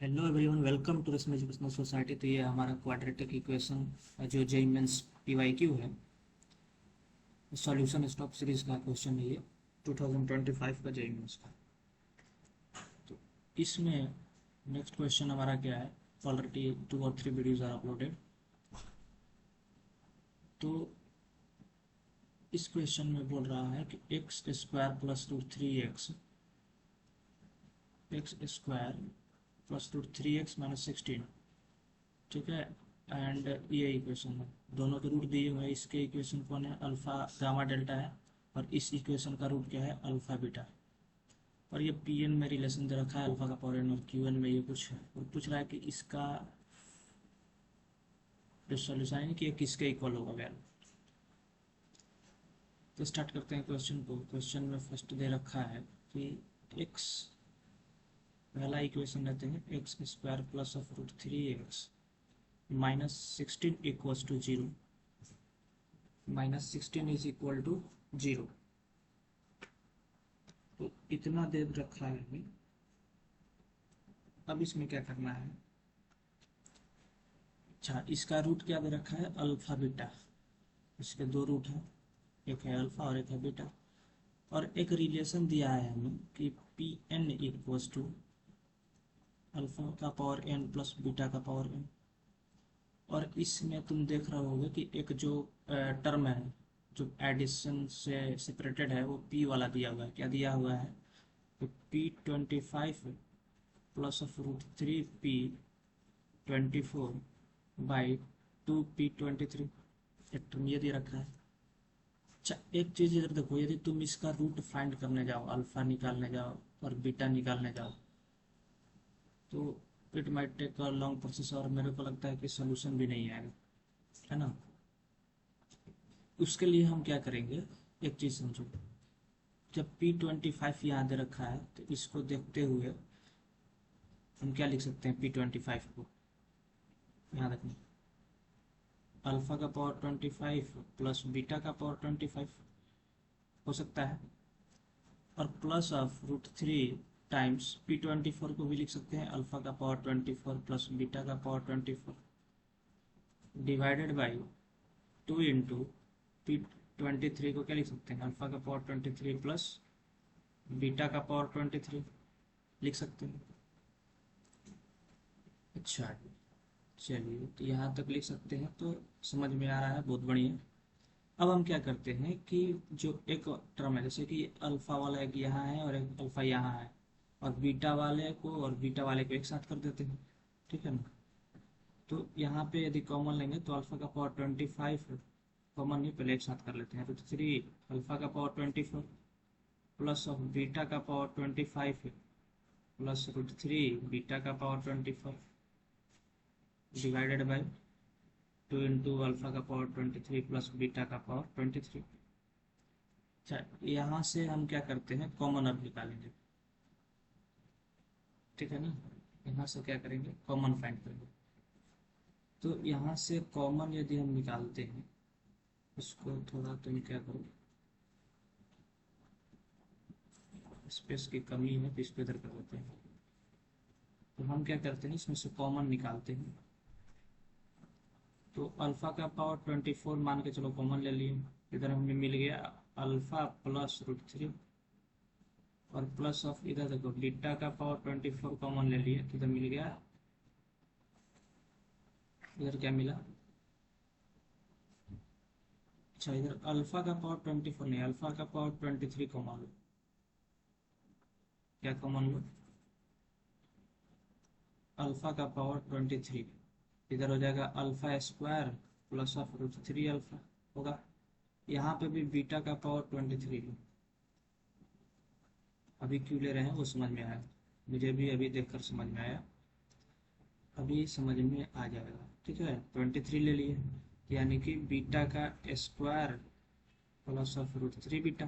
Hello everyone, welcome to Rashmi educational society. तो ये हमारा क्वाड्रेटिक इक्वेशन जो जेई मेंस पीवाईक्यू है, सॉल्यूशन स्टॉप सीरीज का क्वेश्चन है ये 2025 का जेई मेंस का। तो इसमें नेक्स्ट क्वेश्चन हमारा क्या है, ऑलरेडी 2 और 3 वीडियोज आर अपलोडेड। तो इस क्वेश्चन में बोल रहा है कि x square plus root three x plus root three x minus 16, ठीक है। एंड ये इक्वेशन है, दोनों के रूट दिए हुए हैं। इसके इक्वेशन कौन है, अल्फा गामा डेल्टा है, और इस इक्वेशन का रूट क्या है, अल्फा बीटा। और ये पी एन में रिलेशन दे रखा है अल्फा का पावर एन, और क्यू एन में ये कुछ है, और पूछ रहा है कि इसका जो सोल्यूशन है कि ये किसके इक्वल होगा वैल्यू। तो स्टार्ट करते हैं क्वेश्चन को। क्वेश्चन में फर्स्ट दे रखा है कि एक्स, पहला इक्वेशन लेते हैं, x square plus of root three x minus 16 equals to zero, minus 16 is equal to zero. तो इतना दे रखा है हमें। अब इसमें क्या करना है, अच्छा इसका रूट क्या दे रखा है, अल्फा बीटा। इसके दो रूट हैं, एक है अल्फा और एक है बीटा। और एक रिलेशन दिया है हमें कि P n equals to alpha का पावर एन प्लस बीटा का पावर एन। और इसमें तुम देख रहे होगे कि एक जो टर्म है जो एडिशन से सेपरेटेड है, वो पी वाला दिया हुआ है। क्या दिया हुआ है, तो P25 plus of root three P24 by 2P23, एक टर्म ये दे रखा है। अच्छा एक चीज़ इधर देखो, यदि तुम इसका रूट फाइंड करने जाओ, अल्फा निकालने जाओ और बीटा निकालने जाओ, तो it might take a long process, और मेरे को लगता है कि सोल्यूशन भी नहीं आएगा, है ना। उसके लिए हम क्या करेंगे, एक चीज़ समझो। जब P25 यहाँ दे रखा है, तो इसको देखते हुए हम क्या लिख सकते हैं, P25 को यहाँ रखना, अल्फा का पावर 25 प्लस बीटा का पावर 25 हो सकता है, और plus of root three times P24 को भी लिख सकते हैं, अल्फा का पावर 24 प्लस बीटा का power 24 divided by 2 into P23 को क्या लिख सकते हैं, अल्फा का पावर 23 प्लस बीटा का पावर 23 लिख सकते हैं। अच्छा चलिए, तो यहाँ तक लिख सकते हैं, तो समझ में आ रहा है, बहुत बढ़िया। अब हम क्या करते हैं कि जो एक टर्म है, जैसे कि अल्फा वाला एक यहाँ है और एक अल्फा यहाँ है, और बीटा वाले को और बीटा वाले को एक साथ कर देते हैं, ठीक है ना। तो यहाँ पे यदि कॉमन लेंगे तो अल्फा का पावर 25 कॉमन नहीं, पहले एक साथ कर लेते हैं, रूट थ्री अल्फा का पावर 24 प्लस ऑफ बीटा का power 25 plus root three beta का power 24 divided by 2 into alpha का पावर 23 प्लस बीटा का पावर 23। अच्छा यहाँ से हम क्या करते हैं, कॉमन अब निकालेंगे, ठीक है ना। यहाँ से क्या करेंगे, कॉमन फाइंड करेंगे। तो यहाँ से कॉमन यदि हम निकालते हैं, इसको थोड़ा तुम क्या करो, स्पेस की कमी है तो इसको इधर कर देते हैं। तो हम क्या करते हैं, इसमें से कॉमन निकालते हैं। तो अल्फा का पावर 24 मान के चलो कॉमन ले लिए, इधर हमें मिल गया अल्फा प्लस रूट थ्री, और प्लस ऑफ इधर देखो बीटा का पावर 24 कॉमन ले लिए, तो इधर मिल गया, इधर क्या मिला, अच्छा इधर अल्फा का पावर 24 नहीं, अल्फा का पावर 23 कॉमन लो। क्या कॉमन लो, अल्फा का पावर 23, इधर हो जाएगा alpha square plus of root three alpha होगा। यहाँ पे भी बीटा का पावर 23 है। अभी क्यों ले रहे हैं वो समझ में आया, मुझे भी अभी देखकर समझ में आया, अभी समझ में आ जाएगा, ठीक है। 23 ले लिए, यानी कि बीटा का square plus of root three beta,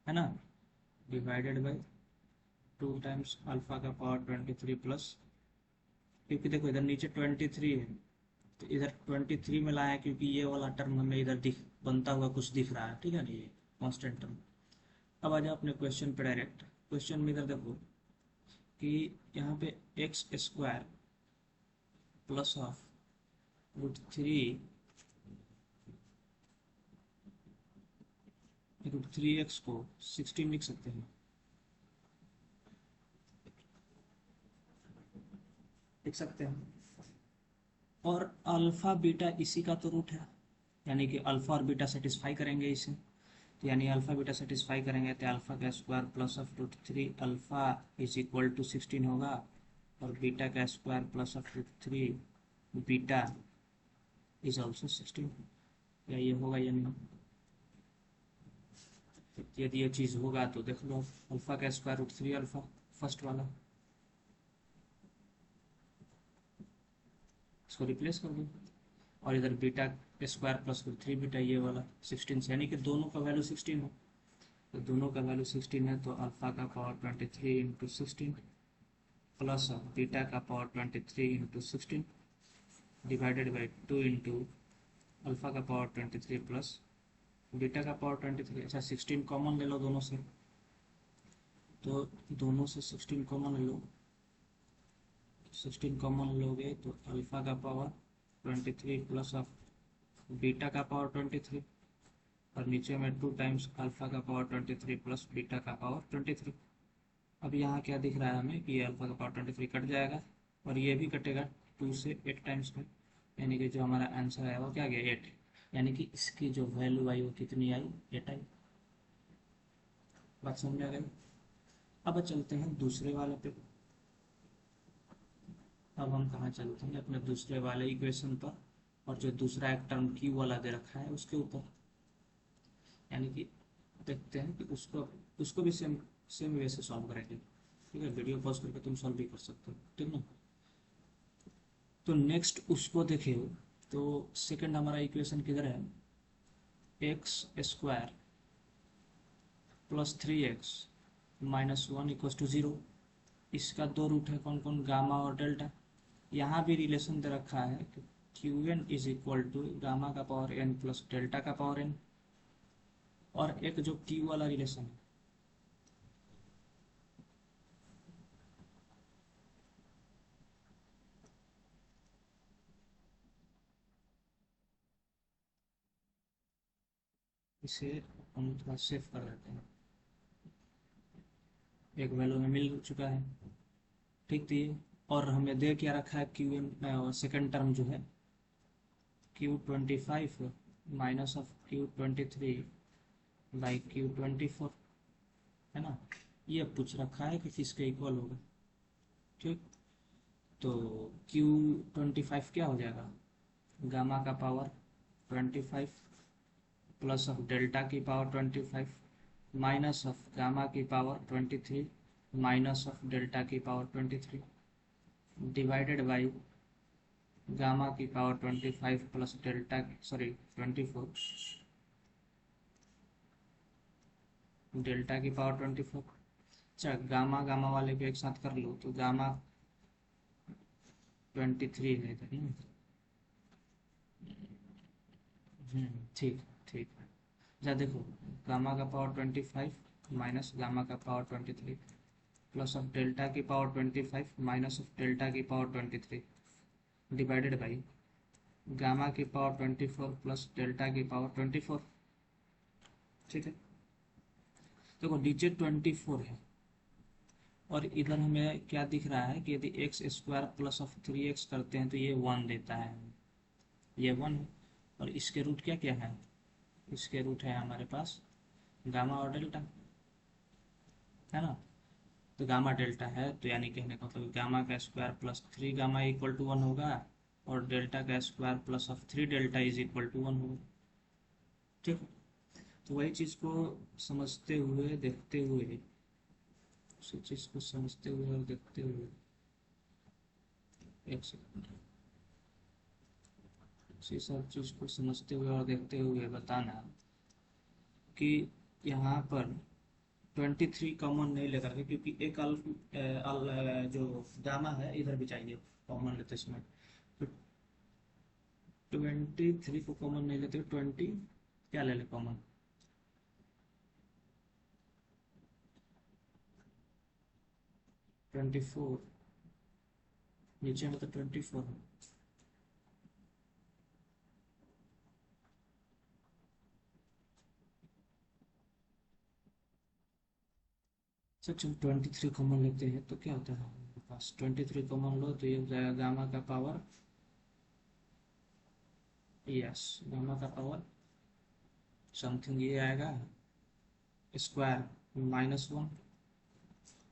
है ना, डिवाइडेड बाई 2 टाइम्स अल्फा का पावर 23 प्लस, क्योंकि देखो इधर नीचे 23 है, तो इधर 23 में लाया, क्योंकि ये वाला टर्म हमें इधर दिख बनता हुआ कुछ दिख रहा है, ठीक है ना, ये कांस्टेंट टर्म। अब आ जाओ अपने क्वेश्चन पे डायरेक्ट। क्वेश्चन में इधर देखो कि यहाँ पे x square plus of √3 x को 16 लिख सकते हैं, लिख सकते हैं। और अल्फा बीटा इसी का तो रूट है, यानी कि अल्फा और बीटा सेटिस्फाई करेंगे इसे, तो यानी अल्फा बीटा सेटिस्फाई करेंगे तो अल्फा का square plus of √3 alpha is equal to 16 होगा, और बीटा का square plus of √3 beta is also 16। या ये होगा या नहीं? यदि ये चीज़ होगा तो देख लो, अल्फा का स्क्वायर √3 अल्फा फर्स्ट वाला, इसको रिप्लेस कर दो, और इधर बीटा स्क्वायर प्लस √3 बीटा ये वाला 16 से, यानी कि दोनों का वैल्यू 16 है। तो दोनों का वैल्यू 16 है तो अल्फा का पावर 23 इंटू 16 प्लस बीटा का power 23 into 16 divided by 2 into alpha का पावर 23 प्लस बीटा का पावर 23। अच्छा 16 कॉमन ले लो दोनों से, तो दोनों से 16 कॉमन ले लो, 16 कॉमन लोगे तो अल्फा का पावर 23 प्लस ऑफ बीटा का पावर 23, और नीचे में 2 टाइम्स अल्फा का पावर 23 प्लस बीटा का पावर 23। अब यहाँ क्या दिख रहा है हमें कि अल्फा का पावर 23 कट जाएगा, और ये भी कटेगा 2 से 8 टाइम्स में, यानी कि जो हमारा आंसर है वो क्या गया 8, यानी कि इसकी जो वैल्यू आई वो कितनी आई 8 आई। बात समझ आ गई? अब चलते हैं दूसरे वाले पे। अब हम कहाँ चलते हैं? अपने दूसरे वाले इक्वेशन पर, और जो दूसरा एक टर्म क्यू वाला दे रखा है उसके ऊपर, यानी कि देखते हैं कि उसको उसको भी सेम सेम वे से सॉल्व करेंगे। ठीक है, वीडियो पॉज करके तुम सॉल्व भी कर सकते हो, ठीक ना। तो नेक्स्ट उसको देखिए, तो सेकंड हमारा इक्वेशन किधर है? X square plus 3x minus 1 equal to 0। इसका दो रूट है, कौन कौन? गामा और डेल्टा। यहाँ भी रिलेशन दे रखा है कि Qn is equal to gamma का पावर n प्लस डेल्टा का पावर n, और एक जो Q वाला रिलेशन है इसे हम थोड़ा सेव कर देते हैं, एक वैल्यू में मिल चुका है। ठीक थी। और हमें दे क्या रखा है? Qn सेकेंड टर्म जो है Q25 minus of Q23 by Q24, है ना। ये पूछ रखा है कि किसके इक्वल होगा। ठीक, तो Q25 क्या हो जाएगा? गामा का पावर 25 प्लस ऑफ डेल्टा की पावर 25 माइनस ऑफ गामा की पावर 23 माइनस ऑफ डेल्टा की पावर 23 डिवाइडेड बाई गामा की पावर 25 प्लस डेल्टा 24 डेल्टा की पावर 24। अच्छा गामा गामा वाले को एक साथ कर लो तो गामा 23 है इधर। ठीक ठीक है। जा देखो, गामा का पावर 25 माइनस गामा का पावर 23 प्लस ऑफ डेल्टा की पावर 25 माइनस ऑफ डेल्टा की पावर 23 डिवाइडेड बाई गामा की पावर 24 प्लस डेल्टा की पावर 24। ठीक है, देखो नीचे 24 है, और इधर हमें क्या दिख रहा है कि यदि x square plus of 3x करते हैं तो ये 1 देता है, ये 1 है। और इसके रूट क्या क्या है? इसके रूट है हमारे पास गामा और डेल्टा, है ना। तो गामा डेल्टा है तो यानी कहने का मतलब गामा का square plus 3 gamma equal to 1 होगा, और डेल्टा का square plus of 3 delta is equal to 1 होगा। ठीक, तो वही चीज़ को समझते हुए देखते हुए, उसी चीज़ को समझते हुए और देखते हुए, एक सेकंड, उसी सब चीज़ को समझते हुए और देखते हुए बताना कि यहाँ पर 23 कॉमन नहीं लेकर के, क्योंकि एक जो गामा है इधर भी चाहिए कॉमन लेते इसमें, तो 23 को कॉमन नहीं लेते, 20 क्या ले ले कॉमन? 24, नीचे में तो 24 है। सेक्शन 23 कॉमन लेते हैं तो क्या होता है हमारे पास, 23 कॉमन लो तो ये हो जाएगा गामा का पावर, यस गामा का पावर समथिंग ये आएगा स्क्वायर -1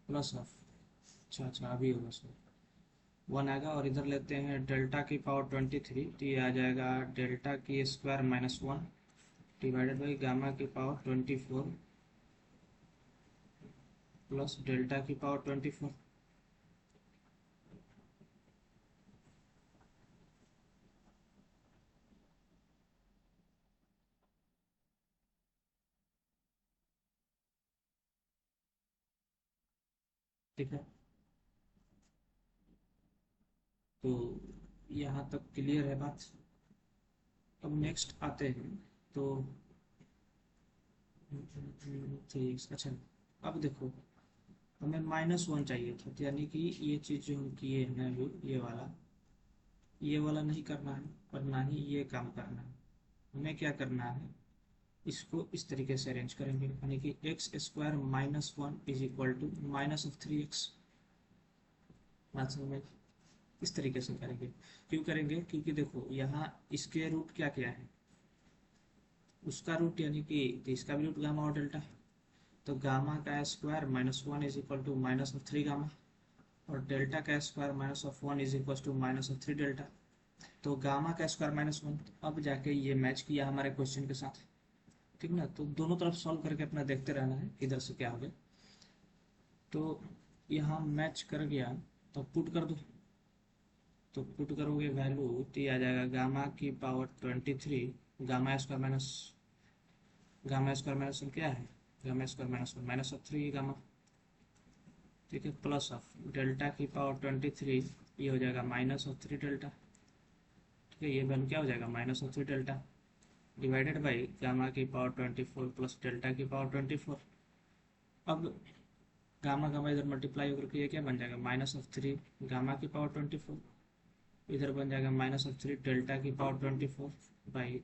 प्लस ऑफ, अच्छा अभी होगा सर 1 आएगा, और इधर लेते हैं डेल्टा की पावर 23 तो ये आ जाएगा डेल्टा की स्क्वायर -1 डिवाइडेड बाई गामा की पावर 24 प्लस डेल्टा की पावर 24। ठीक है, तो यहाँ तक क्लियर है बात। अब नेक्स्ट आते हैं तो ठीक, अच्छा अब देखो हमें -1 चाहिए था, तो यानी कि ये चीज़ जो हम किए हैं अभी ये वाला नहीं करना है और ना ही ये काम करना है। हमें क्या करना है, इसको इस तरीके से अरेंज करेंगे, यानी कि x square -1 is equal to -3x। बात समझ में, इस तरीके से करेंगे। क्यों करेंगे, क्योंकि देखो यहाँ इसके रूट क्या क्या है, उसका रूट यानी कि तो इसका भी रूट गामा और डेल्टा, तो गामा का square -1 is equal to -3 gamma, और डेल्टा का square -1 is equal to -3 delta. तो गामा का स्क्वायर -1, अब जाके ये मैच किया हमारे क्वेश्चन के साथ, ठीक ना। तो दोनों तरफ सॉल्व करके अपना देखते रहना है इधर से क्या हो गया। तो यहाँ मैच कर गया तो पुट कर दो, तो पुट करोगे वैल्यू तो आ जाएगा गामा की पावर 23 गामा स्क्वायर माइनस क्या है, गामा स्क्वायर -3 गामा, ठीक है, प्लस ऑफ डेल्टा की पावर 23 ये हो जाएगा -3 डेल्टा, ठीक है, ये वैल्यू क्या हो जाएगा -3 डेल्टा डिवाइडेड बाई गामा की पावर 24 प्लस डेल्टा की पावर 24। अब गामा गामा इधर मल्टीप्लाई होकर के ये क्या बन जाएगा -3 गामा की पावर 24, इधर बन जाएगा -3 डेल्टा की पावर 24 बाई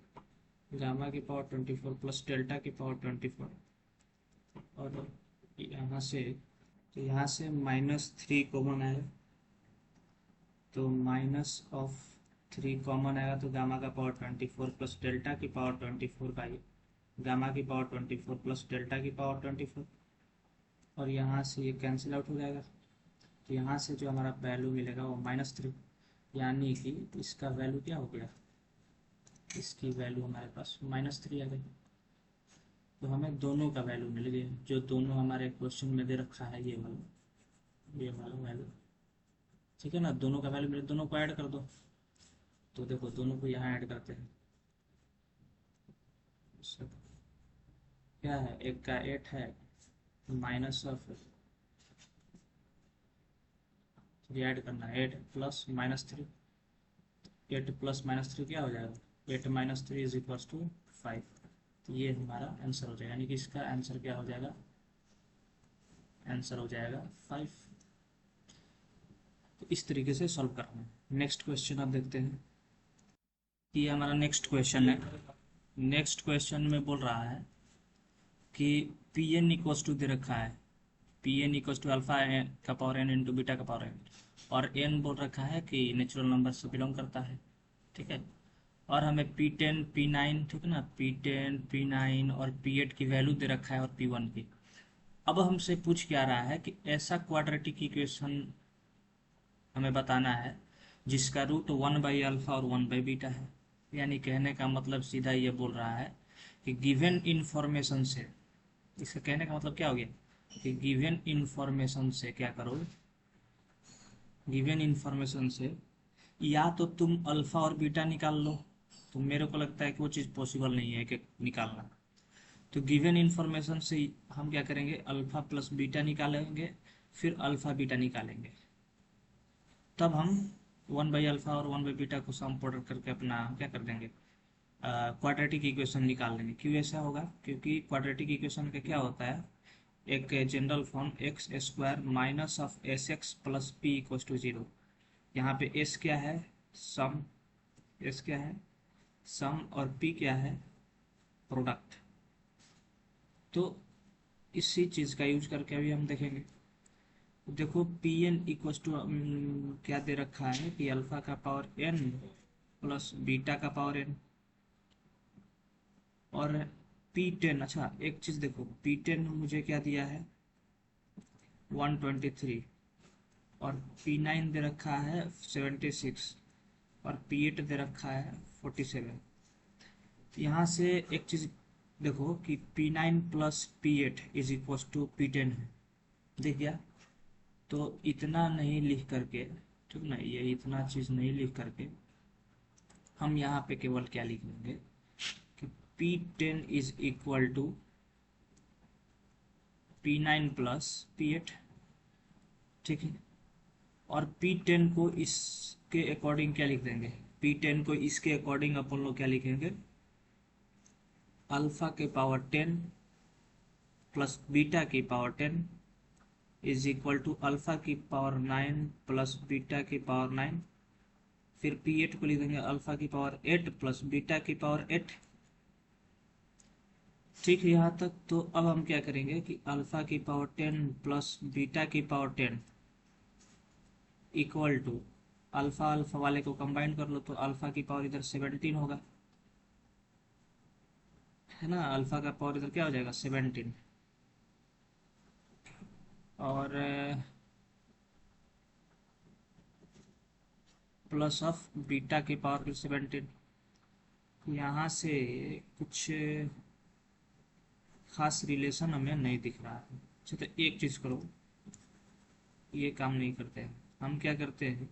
गामा की पावर 24 प्लस डेल्टा की पावर 24। और यहाँ से तो यहाँ से -3 कॉमन आएगा, तो -3 कॉमन आएगा तो गामा का पावर 24 प्लस डेल्टा की पावर 24 बाई गामा की पावर 24 प्लस डेल्टा की पावर 24, और यहाँ से ये कैंसिल आउट हो जाएगा। तो यहाँ से जो हमारा वैल्यू मिलेगा वो -3, यानी कि इसका वैल्यू क्या हो गया, इसकी वैल्यू हमारे पास -3 आ गई। तो हमें दोनों का वैल्यू मिल गया, जो दोनों हमारे क्वेश्चन में दे रखा है ये वाला वैल्यू, ठीक है ना। दोनों का वैल्यू मिले, दोनों को ऐड कर दो, तो देखो दोनों को यहाँ ऐड करते हैं। सब क्या है, एक का 8 है माइनस ऑफ, ये ऐड करना है 8 प्लस -3, 8 प्लस -3 क्या हो जाएगा 8 -3 इज इक्वल टू 5। तो ये हमारा आंसर हो जाएगा, यानी कि इसका आंसर क्या हो जाएगा, आंसर हो जाएगा 5। तो इस तरीके से सॉल्व करना है। नेक्स्ट क्वेश्चन आप देखते हैं, ये हमारा नेक्स्ट क्वेश्चन है। नेक्स्ट क्वेश्चन में बोल रहा है कि पी एन इक्वल्स टू दे रखा है, P n equals to alpha का पावर एन इंटू बीटा का पावर एन, और एन बोल रखा है कि नेचुरल नंबर से बिलोंग करता है, ठीक है। और हमें P10 P9 ठीक है ना, P10 P9 और P8 की वैल्यू दे रखा है और P1 की। अब हमसे पूछ क्या रहा है कि ऐसा क्वाड्रेटिक इक्वेशन हमें बताना है जिसका रूट 1/अल्फा और 1/बीटा है। यानी कहने का मतलब सीधा ये बोल रहा है कि गिवन इन्फॉर्मेशन से, इसका कहने का मतलब क्या हो गया कि गिवन इन्फॉर्मेशन से क्या करो, गिवन इन्फॉर्मेशन से या तो तुम अल्फा और बीटा निकाल लो, तो मेरे को लगता है कि वो चीज़ पॉसिबल नहीं है कि निकालना। तो गिवन इन्फॉर्मेशन से हम क्या करेंगे, अल्फा प्लस बीटा निकालेंगे, फिर अल्फा बीटा निकालेंगे, तब हम 1/अल्फा और 1/बीटा को सम प्रोडक्ट करके अपना क्या कर देंगे, क्वाड्रेटिक इक्वेशन निकाल लेंगे। क्यों ऐसा होगा, क्योंकि क्वाड्रेटिक इक्वेशन का क्या होता है, एक general form x square minus of s x plus p equal to 0। यहाँ पे एस क्या है, सम, एस क्या है सम, और पी क्या है, प्रोडक्ट। तो इसी चीज़ का यूज करके अभी हम देखेंगे। देखो पी एन इक्व टू क्या दे रखा है कि अल्फा का पावर एन प्लस बीटा का पावर एन, और P10। अच्छा एक चीज़ देखो, P10 मुझे क्या दिया है 123, और P9 दे रखा है 76, और P8 दे रखा है 47। यहाँ से एक चीज़ देखो कि P9 plus P8 is equal to P10 है, देख गया। तो इतना नहीं लिख करके, ठीक ना, ये इतना चीज़ नहीं लिख करके हम यहाँ पे केवल क्या लिख लेंगे कि P10 is equal to P9 plus P8, ठीक है। और P10 को इसके अकॉर्डिंग क्या लिख देंगे, P10 को इसके अकॉर्डिंग अपन लोग क्या लिखेंगे, अल्फा के पावर 10 प्लस बीटा की power 10 is equal to alpha की पावर 9 प्लस बीटा की पावर 9। फिर P8 को लिख देंगे अल्फा की पावर 8 प्लस बीटा की पावर 8। ठीक है यहाँ तक। तो अब हम क्या करेंगे कि अल्फा की पावर 10 प्लस बीटा की power 10 equal to alpha alpha वाले को कंबाइन कर लो तो अल्फा की पावर इधर 17 होगा, है ना। अल्फा का पावर इधर क्या हो जाएगा 17, और प्लस ऑफ बीटा की पावर फिर 17। यहाँ से कुछ खास रिलेशन हमें नहीं दिख रहा है। अच्छा तो एक चीज़ करो, ये काम नहीं करते हैं, हम क्या करते हैं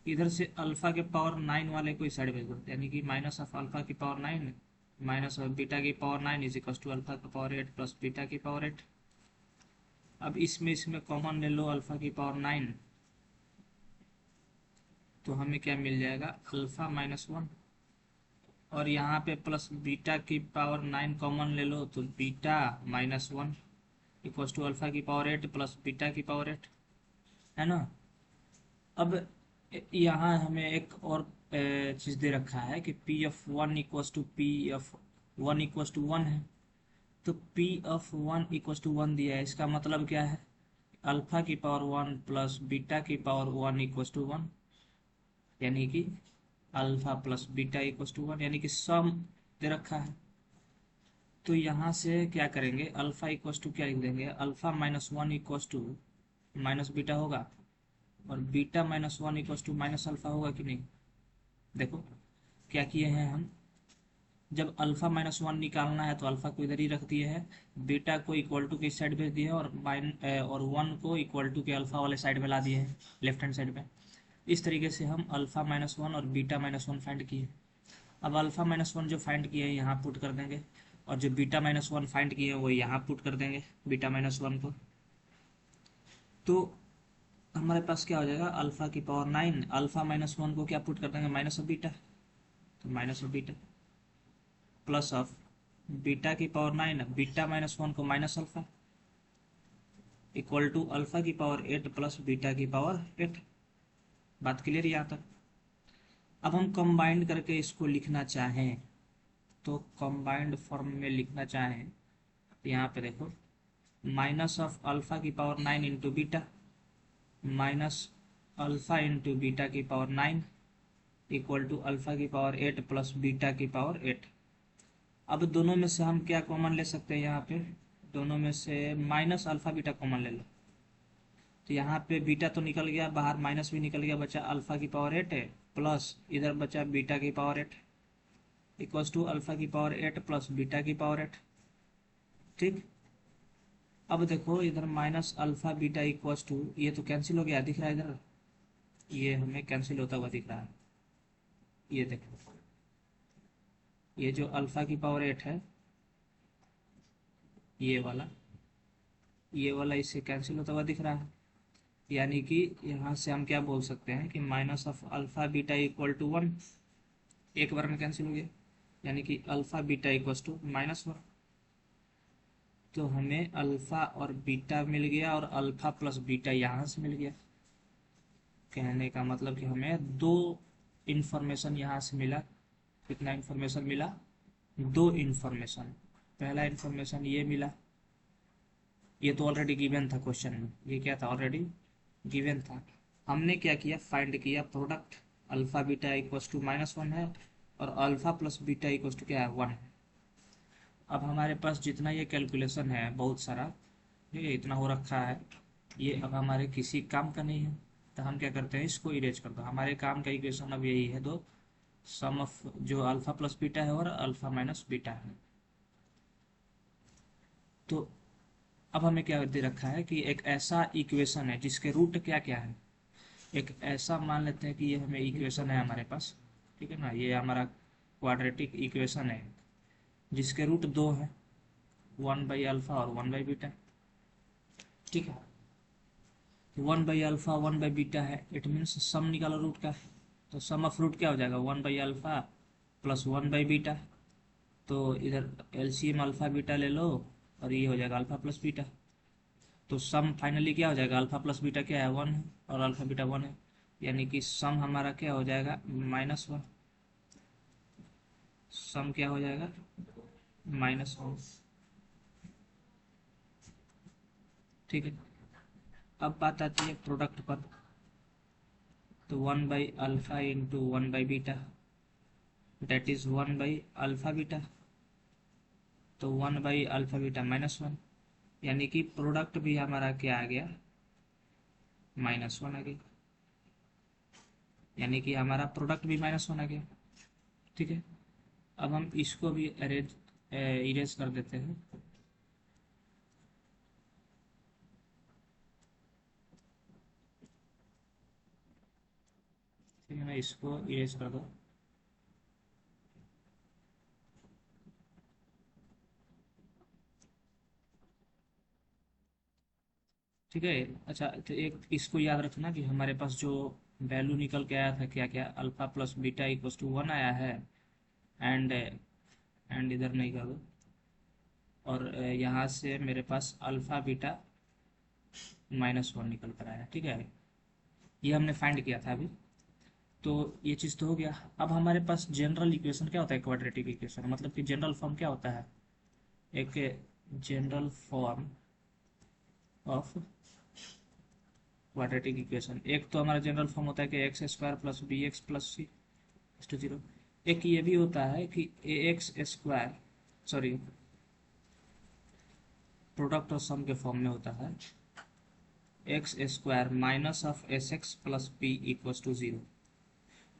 इधर से अल्फा के पावर 9 वाले को इस साइड भेज देते हैं, यानी कि माइनस ऑफ अल्फा की पावर 9 माइनस ऑफ बीटा की power 9 is equal to alpha की पावर 8 प्लस बीटा की पावर 8। अब इसमें कॉमन ले लो अल्फा की पावर 9, तो हमें क्या मिल जाएगा अल्फा माइनस 1, और यहाँ पे प्लस बीटा की पावर 9 कॉमन ले लो तो beta minus 1 equal to alpha की पावर 8 प्लस बीटा की पावर 8, है ना। अब यहाँ हमें एक और चीज़ दे रखा है कि P F one equal to P F one equal to 1 है। तो P F one equal to 1 दिया है, इसका मतलब क्या है अल्फा की पावर 1 प्लस बीटा की पावर 1 इक्व टू 1, यानी कि alpha plus beta equal to 1, यानी कि सम दे रखा है। तो यहाँ से क्या करेंगे अल्फा इक्व टू क्या लिख देंगे alpha minus 1 equal to minus beta होगा, और beta minus 1 equal to minus alpha होगा कि नहीं। देखो क्या किए हैं हम, जब अल्फा माइनस 1 निकालना है तो अल्फा को इधर ही रख दिए है, बीटा को इक्वल टू के साइड भेज दिए है, और 1 को इक्वल टू के अल्फा वाले साइड में ला दिए हैं, लेफ्ट हैंड साइड में। इस तरीके से हम अल्फा माइनस 1 और बीटा माइनस 1 फाइंड किए। अब अल्फा माइनस 1 जो फाइंड किए हैं यहाँ पुट कर देंगे, और जो बीटा माइनस 1 फाइंड किए हैं वो यहाँ पुट कर देंगे बीटा माइनस 1 को। तो हमारे पास क्या हो जाएगा अल्फा की पावर 9, अल्फा माइनस 1 को क्या पुट कर देंगे माइनस ऑफ बीटा, तो minus of beta plus of beta की पावर 9 बीटा माइनस 1 को minus alpha equal to alpha की पावर 8 प्लस बीटा की पावर 8। बात क्लियर यहाँ तक। अब हम कंबाइंड करके इसको लिखना चाहें तो कंबाइंड फॉर्म में लिखना चाहें तो यहाँ पे देखो माइनस ऑफ अल्फा की power 9 into beta minus alpha into beta की पावर 9 इक्वल टू अल्फा की पावर 8 प्लस बीटा की पावर 8। अब दोनों में से हम क्या कॉमन ले सकते हैं, यहाँ पे दोनों में से माइनस अल्फा बीटा कॉमन ले लो, तो यहाँ पे बीटा तो निकल गया बाहर, माइनस भी निकल गया, बचा अल्फा की पावर 8 है प्लस इधर बचा बीटा की पावर 8 इक्वल्स टू अल्फा की पावर 8 प्लस बीटा की पावर 8। ठीक, अब देखो इधर minus alpha beta equals to, ये तो कैंसिल हो गया दिख रहा है इधर, ये हमें कैंसिल होता हुआ दिख रहा है। ये देखो ये जो अल्फा की पावर 8 है ये वाला इससे कैंसिल होता हुआ दिख रहा है, यानी कि यहाँ से हम क्या बोल सकते हैं कि minus of alpha beta equal to 1, एक बार में कैंसिल हो गया, यानी कि अल्फा बीटा इक्वल टू -1। तो हमें अल्फा और बीटा मिल गया और अल्फा प्लस बीटा यहाँ से मिल गया। कहने का मतलब कि हमें दो इंफॉर्मेशन यहाँ से मिला। कितना इंफॉर्मेशन मिला? दो इंफॉर्मेशन। पहला इंफॉर्मेशन ये मिला, ये तो ऑलरेडी गिवन था क्वेश्चन में, ये क्या था? ऑलरेडी गिवन था। हमने क्या किया? फाइंड किया product alpha beta equals to -1 है और alpha plus beta equals to क्या है? 1 है। अब हमारे पास जितना ये कैलकुलेशन है बहुत सारा, ठीक है, इतना हो रखा है, ये अब हमारे किसी काम का नहीं है, तो हम क्या करते हैं? इसको इरेज कर दो। हमारे काम का इक्वेशन अब यही है, दो सम ऑफ जो अल्फा प्लस बीटा है और अल्फा माइनस बीटा है। तो अब हमें क्या दे रखा है कि एक ऐसा इक्वेशन है जिसके रूट क्या क्या है। एक ऐसा मान लेते हैं कि ये हमें इक्वेशन है हमारे पास, ठीक है ना, ये हमारा क्वाड्रेटिक इक्वेशन है जिसके रूट दो है, 1/अल्फा और 1/बीटा। ठीक है, 1/अल्फा 1/बीटा है, इट मीन्स सम निकालो रूट का। तो सम ऑफ रूट क्या हो जाएगा? 1/अल्फा प्लस 1/बीटा। तो इधर एलसीएम अल्फा बीटा ले लो और ये हो जाएगा अल्फा प्लस बीटा। तो सम फाइनली क्या हो जाएगा? अल्फा प्लस बीटा क्या है? 1 है और अल्फा बीटा 1 है, यानी कि सम हमारा क्या हो जाएगा? -1। सम क्या हो जाएगा? -1। ठीक है, अब बात आती है प्रोडक्ट पर। तो 1/अल्फा इंटू 1/बीटा दैट इज 1/अल्फा बीटा। तो 1/अल्फा बीटा -1, यानी कि प्रोडक्ट भी हमारा क्या आ गया? -1 आ गया, यानी कि हमारा प्रोडक्ट भी -1 आ गया। ठीक है, अब हम इसको भी इरेज कर देते हैं। ठीक है ना, इसको इरेज कर दो। ठीक है, अच्छा, तो एक इसको याद रखना कि हमारे पास जो वैल्यू निकल के आया था, क्या क्या? Alpha plus beta equals to 1 आया है, एंड इधर नहीं कर दो, और यहाँ से मेरे पास अल्फा बीटा -1 निकल कर आया। ठीक है, ये हमने फाइंड किया था अभी। तो ये चीज़ तो हो गया। अब हमारे पास जनरल इक्वेशन क्या होता है? क्वाड्रेटिक इक्वेशन मतलब कि जनरल फॉर्म क्या होता है? एक general form of quadratic equation, एक तो हमारा जनरल फॉर्म होता है कि x² plus bx plus c to 0। एक ये भी होता है कि ax², सॉरी, प्रोडक्ट और सम के फॉर्म में होता है x² minus of sx plus p equals to 0।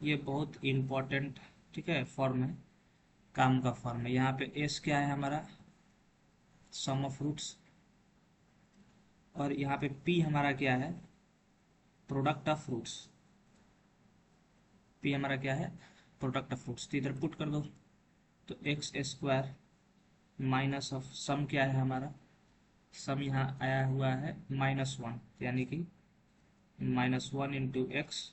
ये बहुत इम्पॉर्टेंट, ठीक है, फॉर्म है, काम का फॉर्म है। यहाँ पे s क्या है? हमारा सम ऑफ रूट्स, और यहाँ पे p हमारा क्या है? Product of fruits. p हमारा क्या है? Product of fruits. तो इधर पुट कर दो, तो x² माइनस ऑफ सम क्या है हमारा? सम यहाँ आया हुआ है -1, यानी कि -1 into x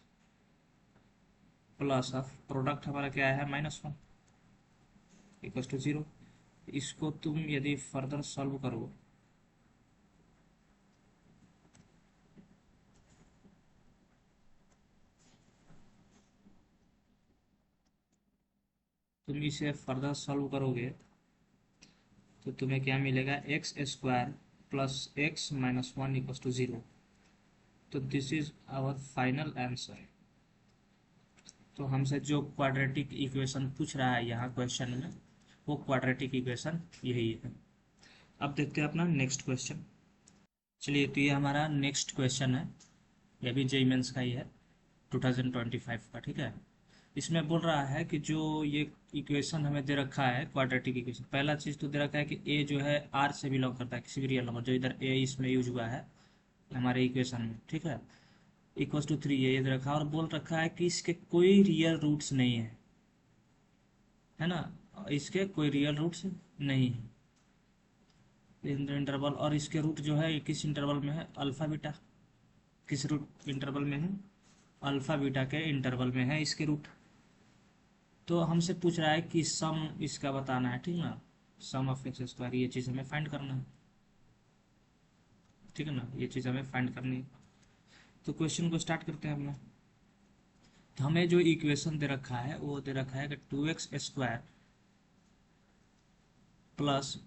plus of product हमारा क्या है? -1 इक्वल्स टू 0। इसको तुम यदि फर्दर सॉल्व करो तुम इसे फर्दर सॉल्व करोगे तो तुम्हें क्या मिलेगा? x² plus x -1 equals to 0। तो this is our final answer. तो हमसे जो क्वाड्रेटिक इक्वेशन पूछ रहा है यहाँ क्वेश्चन में, वो क्वाड्रेटिक इक्वेशन यही है। अब देखते हैं अपना नेक्स्ट क्वेश्चन। चलिए, तो ये हमारा नेक्स्ट क्वेश्चन है, ये भी जेईई मेंस का ही है, 2025 का। ठीक है, इसमें बोल रहा है कि जो ये इक्वेशन हमें दे रखा है क्वाड्रेटिक इक्वेशन, पहला चीज़ तो दे रखा है कि ए जो है आर से बिलोंग करता है, किसी भी रियल नंबर, जो इधर ए इसमें यूज हुआ है हमारे इक्वेशन में। ठीक है, इक्वल्स टू 3 ये दे रखा है, और बोल रखा है कि इसके कोई रियल रूट्स नहीं है ना, इसके कोई रियल रूट्स नहीं है इंटरवल, और इसके रूट जो है किस इंटरवल में है? Alpha beta. किस रूट इंटरवल में है? अल्फा बीटा के इंटरवल में है इसके रूट। तो हमसे पूछ रहा है कि सम इसका बताना है, ठीक ना, सम ऑफ x², ये चीज़ हमें फाइंड करना है। ठीक है ना, ये चीज़ हमें फाइंड करनी है। तो क्वेश्चन को स्टार्ट करते हैं अपना। तो हमें जो इक्वेशन दे रखा है वो दे रखा है कि 2x² plus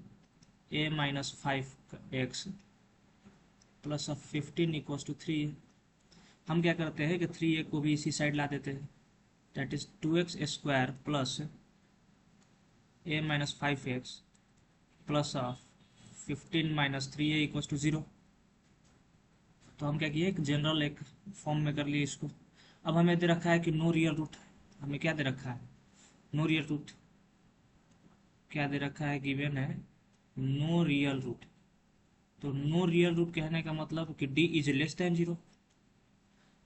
a-5x plus of 15 equals to 3। हम क्या करते हैं कि 3a को भी इसी साइड ला देते हैं, that is 2x² plus a-5x plus of 15 minus 3a equals to 0। तो हम क्या किए, एक जनरल एक फॉर्म में कर लिए इसको। अब हमें दे रखा है कि नो रियल रूट, हमें क्या दे रखा है, नो रियल रूट। क्या दे रखा है, गिवन है नो रियल रूट। तो नो रियल रूट कहने का मतलब कि d इज लेस देन 0।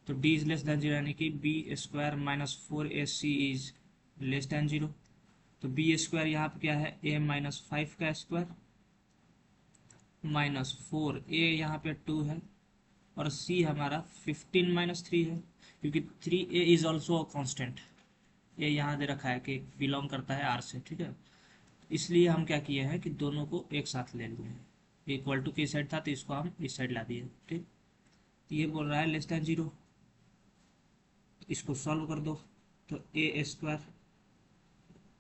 तो d इज लेस देन 0 यानी कि b² minus 4ac is less than 0। तो b² यहाँ पे क्या है, a-5 का स्क्वायर माइनस 4a यहाँ पे 2 है, और c हमारा 15 माइनस 3 है, क्योंकि 3a is also a constant. ये यहाँ दे रखा है कि बिलोंग करता है r से, ठीक है। इसलिए हम क्या किए हैं कि दोनों को एक साथ ले लिए हैं। इक्वल टू की साइड था तो इसको हम इस साइड ला दिए, ठीक। ये बोल रहा है लेस देन 0, इसको सॉल्व कर दो। तो a²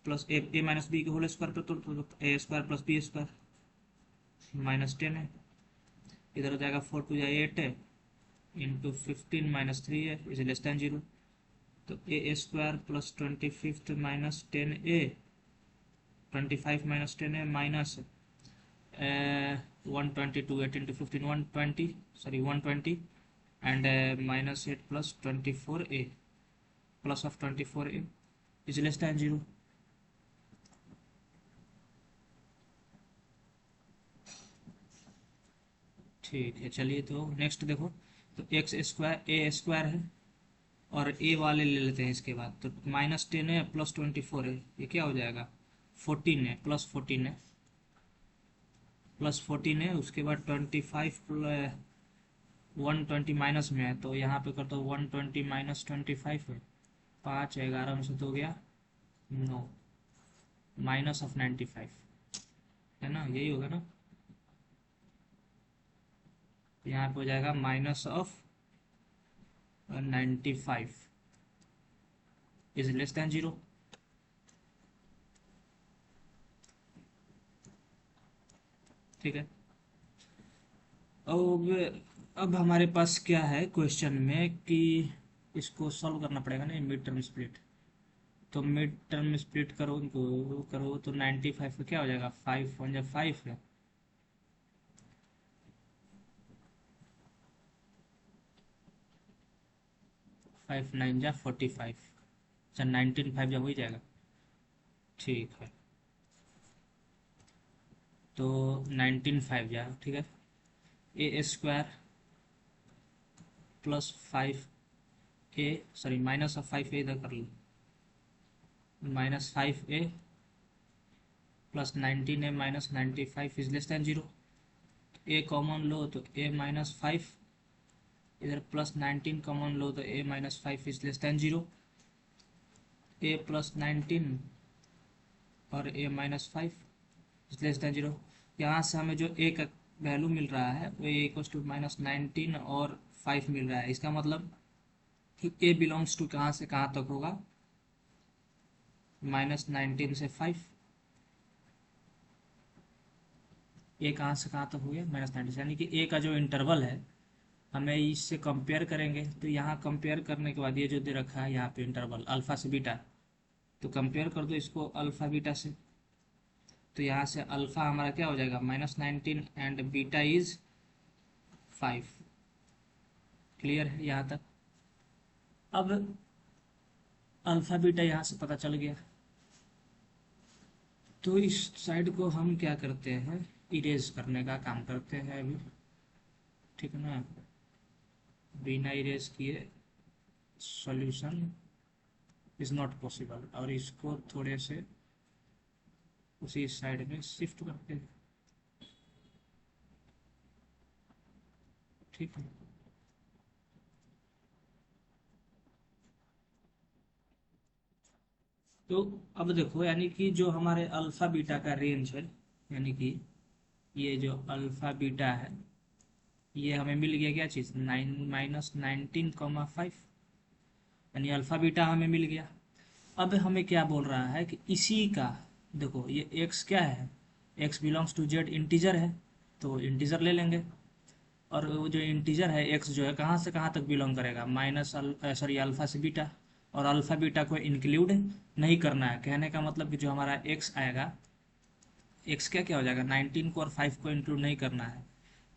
प्लस ए माइनस बी के होल स्क्वायर पर तो a² प्लस b² माइनस 10 है, इधर हो जाएगा 4 टू 8 है इंटू 15 माइनस 3 है इज लेस देन 0। तो a² plus 25 minus 10a 25 minus 10 है minus 122 8 into 15 120 sorry 120 and minus 8 plus 24a plus of 24a is less than 0। ठीक है, चलिए तो नेक्स्ट देखो। तो a² है और a वाले ले लेते हैं इसके बाद। तो माइनस 10 है प्लस 24 है, ये क्या हो जाएगा 14 है, प्लस 14 है, प्लस 14 है। उसके बाद 25 प्लस 120 माइनस में है, तो यहाँ पे कर दो 120 माइनस 25 है, 5 11 में से तो हो गया 9 माइनस ऑफ 95, है ना, यही होगा ना। यहाँ पे हो जाएगा minus of 95 is less than 0। ठीक है। अब हमारे पास क्या है क्वेश्चन में कि इसको सॉल्व करना पड़ेगा ना, मिड टर्म स्प्लिट। तो मिड टर्म स्प्लिट करो इनको, करो तो 95 का क्या हो जाएगा, 5 1 जा 5 है, 5 9 जा 45, अच्छा 19 5 जा हो ही जाएगा। ठीक है, तो 19 5 जा, ठीक है। a² plus 5a sorry minus of 5a इधर कर लो, minus 5a plus 19a minus 95 is less than 0। a common लो तो a माइनस 5, इधर प्लस 19 कॉमन लो तो a minus 5 is less than 0। a plus 19 और a minus 5 is less than 0। यहाँ से हमें जो a का वैल्यू मिल रहा है वो a इक्वल्स टू माइनस 19 और 5 मिल रहा है। इसका मतलब कि a बिलोंग्स टू कहाँ से कहाँ तक होगा, माइनस 19 से 5। a कहाँ से कहाँ तक हो गया, माइनस 19, यानी कि a का जो इंटरवल है हमें इससे कंपेयर करेंगे। तो यहाँ कंपेयर करने के बाद ये जो दे रखा है यहाँ पे इंटरवल अल्फा से बीटा, तो कंपेयर कर दो इसको अल्फा बीटा से। तो यहाँ से अल्फा हमारा क्या हो जाएगा, minus 19 and beta is 5। Clear है यहाँ तक। अब अल्फा बीटा यहाँ से पता चल गया, तो इस साइड को हम क्या करते हैं, इरेज करने का काम करते हैं अभी, ठीक है ना। बिना इरेज किए सॉल्यूशन इज नॉट पॉसिबल, और इसको थोड़े से उसी साइड में शिफ्ट करते हैं, ठीक है। तो अब देखो, यानी कि जो हमारे अल्फा बीटा का रेंज है, यानी कि ये जो अल्फा बीटा है ये हमें मिल गया क्या चीज़, 9 - 19,5, यानी अल्फ़ा बीटा हमें मिल गया। अब हमें क्या बोल रहा है कि इसी का, देखो ये x क्या है, x belongs to z integer है, तो इंटीजर ले लेंगे। और वो जो इंटीजर है x जो है कहाँ से कहाँ तक बिलोंग करेगा, अल्फ़ा से बीटा, और अल्फ़ा बीटा को इंक्लूड नहीं करना है। कहने का मतलब कि जो हमारा x आएगा, x क्या क्या हो जाएगा, 19 को और 5 को इंक्लूड नहीं करना है,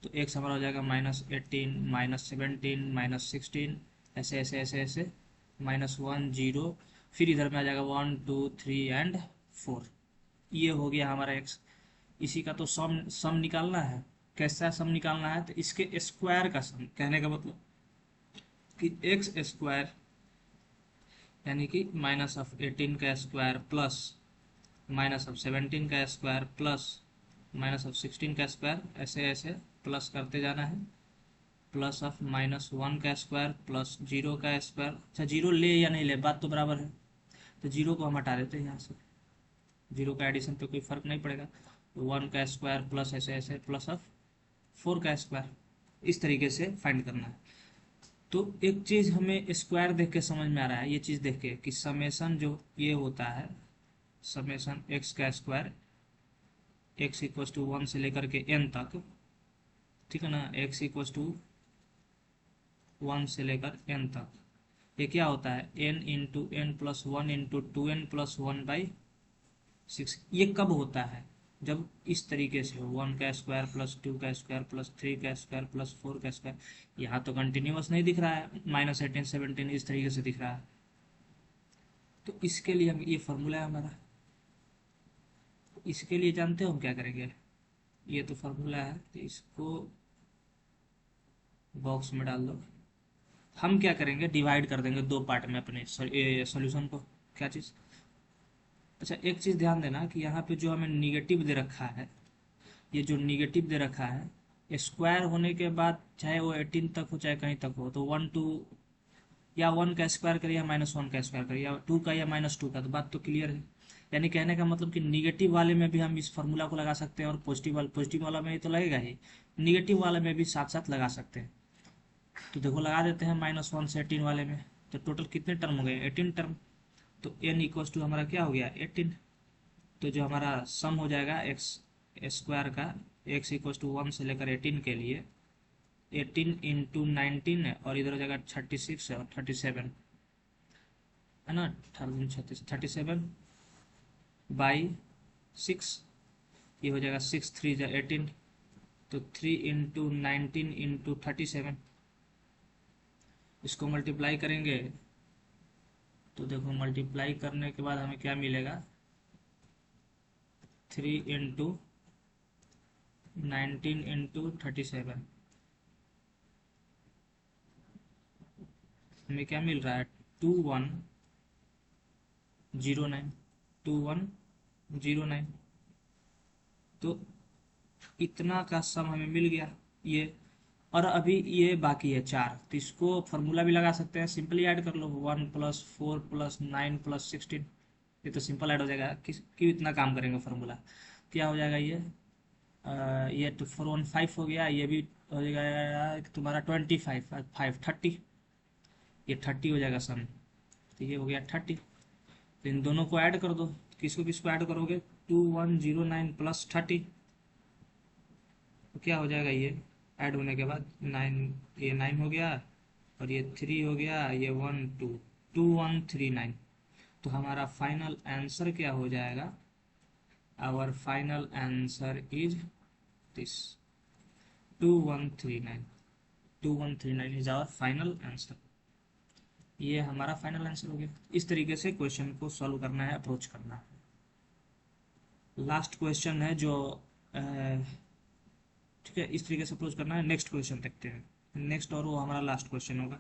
तो x हमारा हो जाएगा -18, -17, -16, ऐसे ऐसे ऐसे ऐसे, -1 0, फिर इधर में आ जाएगा 1 2 3 एंड 4। ये हो गया हमारा x। इसी का तो सम सम निकालना है। कैसा सम निकालना है, तो इसके स्क्वायर का सम। कहने का मतलब कि एक्स स्क्वायर यानी कि -18 का स्क्वायर प्लस -17 का स्क्वायर प्लस -16 का स्क्वायर, ऐसे ऐसे प्लस करते जाना है, प्लस ऑफ -1 का स्क्वायर प्लस 0 का स्क्वायर। अच्छा, जीरो ले या नहीं ले, बात तो बराबर है, तो जीरो को हम हटा देते हैं यहाँ से, जीरो का एडिशन पे कोई फर्क नहीं पड़ेगा। 1 का स्क्वायर प्लस ऐसे ऐसे प्लस ऑफ 4 का स्क्वायर, इस तरीके से फाइंड करना है। तो एक चीज़ हमें स्क्वायर देख के समझ में आ रहा है, ये चीज़ देख के कि समेसन जो ये होता है, समेसन एक्स का स्क्वायर, एक्स इक्वस टू 1 से लेकर के n तक, ठीक है ना, एक्स इक्वस टू 1 से लेकर n तक, ये क्या होता है, n into n plus 1 into 2n+1/6। ये कब होता है, जब इस तरीके से हो, 1 का स्क्वायर प्लस 2 का स्क्वायर प्लस 3 का स्क्वायर प्लस 4 का स्क्वायर। यहाँ तो कंटिन्यूस नहीं दिख रहा है, -18 17 इस तरीके से दिख रहा है। तो इसके लिए हम, ये फॉर्मूला है हमारा, इसके लिए जानते हो हम क्या करेंगे, ये तो फॉर्मूला है, तो इसको बॉक्स में डाल दो। हम क्या करेंगे, डिवाइड कर देंगे दो पार्ट में अपने सॉल्यूशन को। क्या चीज़, अच्छा एक चीज़ ध्यान देना कि यहाँ पे जो हमें निगेटिव दे रखा है, ये जो निगेटिव दे रखा है, स्क्वायर होने के बाद चाहे वो 18 तक हो चाहे कहीं तक हो, तो 1 2 या 1 का स्क्वायर करिए या -1 का स्क्वायर करिए, या 2 का या -2 का, तो बात तो क्लियर है। यानी कहने का मतलब कि निगेटिव वाले में भी हम इस फार्मूला को लगा सकते हैं, और पॉजिटिव वाला में तो लगेगा ही, निगेटिव वाले में भी साथ साथ लगा सकते हैं। तो देखो लगा देते हैं -1 से 18 वाले में, तो टोटल कितने टर्म हो गए, 18 टर्म। तो n इक्वल्स टू हमारा क्या हो गया, 18। तो जो हमारा सम हो जाएगा एक्स स्क्वायर का, एक्स इक्वल्स टू 1 से लेकर 18 के लिए, 18 इंटू 19 है, और इधर हो जाएगा 36 है और 37 है ना, 37/6, ये हो जाएगा 6 3 जा 18, तो 3 इंटू 19 इंटू 37, इसको मल्टीप्लाई करेंगे तो देखो मल्टीप्लाई करने के बाद हमें क्या मिलेगा, 3 इंटू 19 इंटू 37, हमें क्या मिल रहा है, 2109, 2109। तो इतना का सम हमें मिल गया ये। और अभी ये बाकी है 4, तो इसको फॉर्मूला भी लगा सकते हैं, सिंपली ऐड कर लो, 1 + 4 + 9 + 16, ये तो सिंपल ऐड हो जाएगा। क्यों इतना काम करेंगे, फार्मूला क्या हो जाएगा ये, ये तो 415 हो गया, ये भी हो जाएगा तुम्हारा 25 5 30, ये 30 हो जाएगा सम, तो ये हो गया 30। तो इन दोनों को ऐड कर दो, किसको किसको ऐड करोगे, 2109 + 30, तो क्या हो जाएगा, ये ऐड होने के बाद 9, ये 9 हो गया और ये 3 हो गया, ये 1 2 2139। तो हमारा फाइनल आंसर क्या हो जाएगा, our final answer is this 2139। 2139 is our final answer. ये हमारा फाइनल आंसर हो गया। इस तरीके से क्वेश्चन को सॉल्व करना है, अप्रोच करना है। लास्ट क्वेश्चन है जो ठीक है, इस तरीके से अप्रोच करना है। नेक्स्ट क्वेश्चन देखते हैं, नेक्स्ट और वो हमारा लास्ट क्वेश्चन होगा।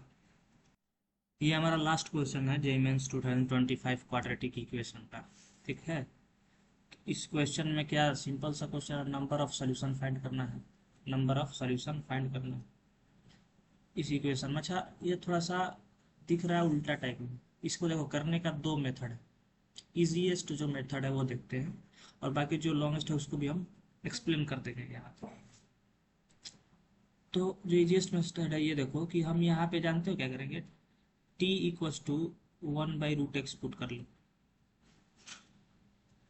ये हमारा लास्ट क्वेश्चन है जेईई मेंस 2025 क्वाड्रेटिक इक्वेशन का, ठीक है। तो इस क्वेश्चन में क्या सिंपल सा क्वेश्चन है, नंबर ऑफ सॉल्यूशन फाइंड करना है, नंबर ऑफ सॉल्यूशन फाइंड करना है इस इक्वेशन में। अच्छा ये थोड़ा सा दिख रहा है उल्टा टाइप में, इसको देखो करने का दो मेथड है। इजीएस्ट जो मेथड है वो देखते हैं, और बाकी जो लॉन्गेस्ट है उसको भी हम एक्सप्लेन कर देंगे यहाँ। तो जो इजिएस्ट मेथड है ये देखो कि हम यहाँ पे जानते हो क्या करेंगे, t equals to 1/√x put कर लो,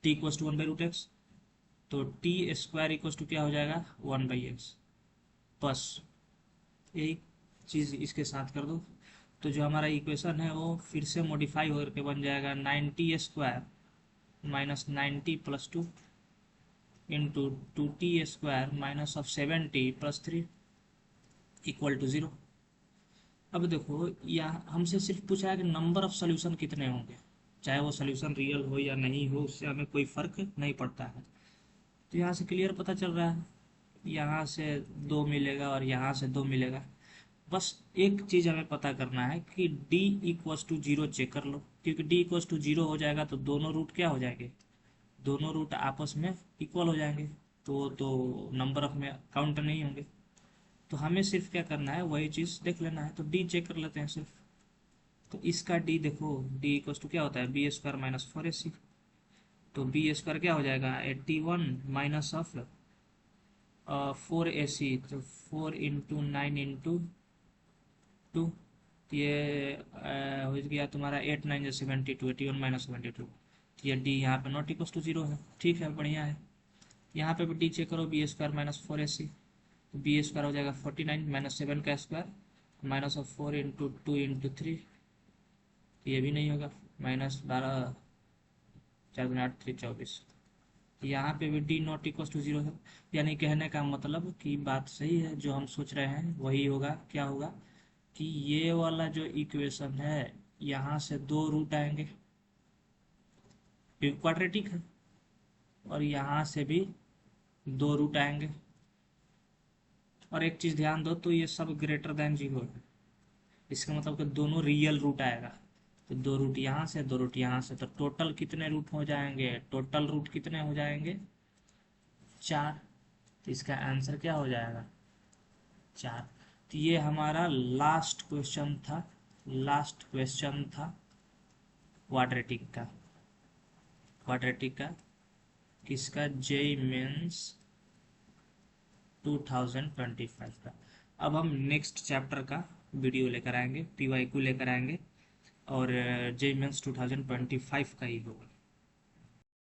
t इक्वस टू 1/√x, तो टी स्क्वायर इक्वस टू क्या हो जाएगा 1/x, बस यही चीज़ इसके साथ कर दो। तो जो हमारा इक्वेशन है वो फिर से मॉडिफाई होकर के बन जाएगा 90² minus 90+2 into 2t² minus of 70+3 equal to 0। अब देखो यहाँ हमसे सिर्फ पूछा है कि नंबर ऑफ सोल्यूशन कितने होंगे, चाहे वो सोल्यूशन रियल हो या नहीं हो उससे हमें कोई फर्क नहीं पड़ता है। तो यहाँ से क्लियर पता चल रहा है, यहाँ से 2 मिलेगा और यहाँ से 2 मिलेगा। बस एक चीज़ हमें पता करना है कि d इक्वस टू 0 चेक कर लो, क्योंकि d इक्वस टू 0 हो जाएगा तो दोनों रूट क्या हो जाएंगे, दोनों रूट आपस में इक्वल हो जाएंगे, तो नंबर ऑफ में काउंट नहीं होंगे। तो हमें सिर्फ क्या करना है वही चीज़ देख लेना है, तो d चेक कर लेते हैं सिर्फ। तो इसका d देखो, d इक्वस टू क्या होता है b² माइनस 4ac, तो b² क्या हो जाएगा 81 माइनस ऑफ 4ac, तो 4 इंटू 9 इंटू 2, ये हो गया तुम्हारा 8 9 72, 81 माइनस 72। तो ये डी यहाँ पे नॉट इक्वल टू 0 है, ठीक है बढ़िया है। यहाँ पे भी डी चेक करो b² माइनस 4ac, तो b² हो जाएगा 49 माइनस 7 का square minus of 4 into 2 into 3, ये भी नहीं होगा, माइनस 12 4 गुना 8 3 24। यहाँ पे भी डी नॉट इक्वल टू 0 है, यानी कहने का मतलब कि बात सही है, जो हम सोच रहे हैं वही होगा। क्या होगा कि ये वाला जो इक्वेशन है यहाँ से 2 रूट आएंगे क्योंकि क्वाड्रेटिक है, और यहाँ से भी 2 रूट आएंगे। और एक चीज़ ध्यान दो, तो ये सब ग्रेटर देन 0 है, इसका मतलब कि दोनों रियल रूट आएगा। तो 2 रूट यहाँ से 2 रूट यहाँ से, तो टोटल कितने रूट हो जाएंगे, टोटल रूट कितने हो जाएंगे 4। तो इसका आंसर क्या हो जाएगा 4। तो ये हमारा लास्ट क्वेश्चन था, लास्ट क्वेश्चन था क्वाड्रेटिक का, क्वाड्रेटिक का किसका जेईई मेंस 2025 का। अब हम नेक्स्ट चैप्टर का वीडियो लेकर आएंगे, PYQ लेकर आएंगे, और जेईई मेंस 2025 का ही होगा।